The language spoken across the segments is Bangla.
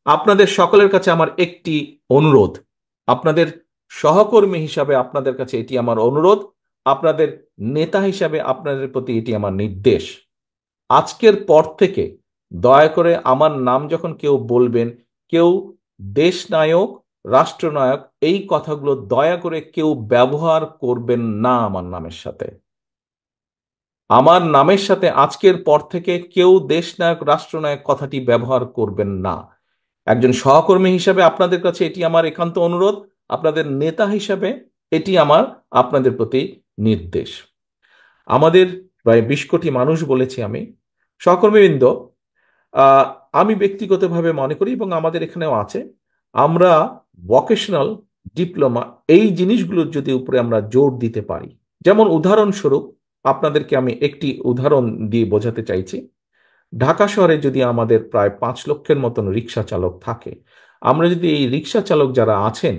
আপনাদের সকলের কাছে আমার একটি অনুরোধ, আপনাদের সহকর্মী হিসাবে আপনাদের কাছে এটি আমার অনুরোধ, আপনাদের নেতা হিসাবে আপনাদের প্রতি এটি আমার নির্দেশ। আজকের পর থেকে দয়া করে আমার নাম যখন কেউ বলবেন, কেউ দেশ নায়ক, রাষ্ট্রনায়ক, এই কথাগুলো দয়া করে কেউ ব্যবহার করবেন না আমার নামের সাথে। আমার নামের সাথে আজকের পর থেকে কেউ দেশ নায়ক, রাষ্ট্রনায়ক কথাটি ব্যবহার করবেন না। একজন সহকর্মী হিসাবে আপনাদের কাছে এটি আমার একান্ত অনুরোধ, আপনাদের নেতা হিসাবে এটি আমার আপনাদের প্রতি নির্দেশ। আমাদের প্রায় 20 কোটি মানুষ বলেছি আমি। সহকর্মীবৃন্দ, আহ, আমি ব্যক্তিগতভাবে মনে করি এবং আমাদের এখানেও আছে, আমরা ভোকেশনাল ডিপ্লোমা এই জিনিসগুলোর যদি উপরে আমরা জোর দিতে পারি। যেমন উদাহরণস্বরূপ আপনাদেরকে আমি একটি উদাহরণ দিয়ে বোঝাতে চাইছি। ঢাকা শহরে যদি আমাদের প্রায় 5 লক্ষের মতন রিক্সা চালক থাকে, আমরা যদি এই রিক্সা চালক যারা আছেন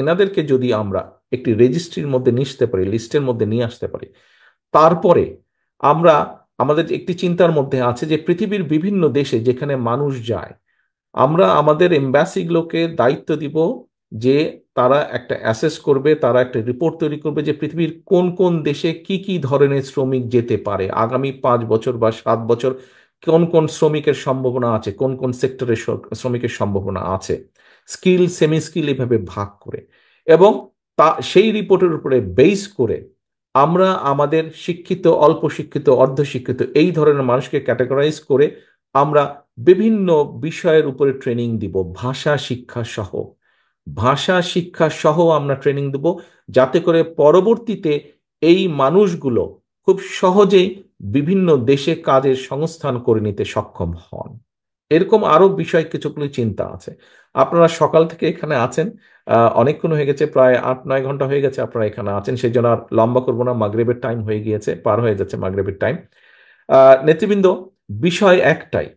এনাদেরকে যদি আমরা একটি রেজিস্ট্রির মধ্যে নিয়ে আসতে পারি, লিস্টের মধ্যে নিয়ে আসতে পারি, তারপরে আমরা আমাদের একটি চিন্তার মধ্যে আছে যে পৃথিবীর বিভিন্ন দেশে যেখানে মানুষ যায়, আমরা আমাদের এম্বাসিগুলোকে দায়িত্ব দিব যে তারা একটা অ্যাসেস করবে, তারা একটা রিপোর্ট তৈরি করবে যে পৃথিবীর কোন কোন দেশে কি কি ধরনের শ্রমিক যেতে পারে আগামী 5 বছর বা 7 বছর, কোন কোন শ্রমিকের সম্ভাবনা আছে, কোন কোন সেক্টরে শ্রমিকের সম্ভাবনা আছে, স্কিল সেমি স্কিল এভাবে ভাগ করে। এবং সেই রিপোর্টের উপরে বেস করে আমরা আমাদের শিক্ষিত, অল্প শিক্ষিত, অর্ধশিক্ষিত এই ধরনের মানুষকে ক্যাটাগরাইজ করে আমরা বিভিন্ন বিষয়ের উপরে ট্রেনিং দিব, ভাষা শিক্ষা সহ। ভাষা শিক্ষা সহ আমরা ট্রেনিং দেব, যাতে করে পরবর্তীতে এই মানুষগুলো খুব সহজেই বিভিন্ন দেশে কাজের সংস্থান করে নিতে সক্ষম হন। এরকম আরো বিষয় কিছুগুলো চিন্তা আছে। আপনারা সকাল থেকে এখানে আছেন, অনেকক্ষণ হয়ে গেছে, প্রায় 8-9 ঘন্টা হয়ে গেছে আপনারা এখানে আছেন, সেই জন্য আর লম্বা করবো না, মাগরিবের টাইম হয়ে গিয়েছে, পার হয়ে যাচ্ছে মাগরিবের টাইম। নেতৃবৃন্দ, বিষয় একটাই,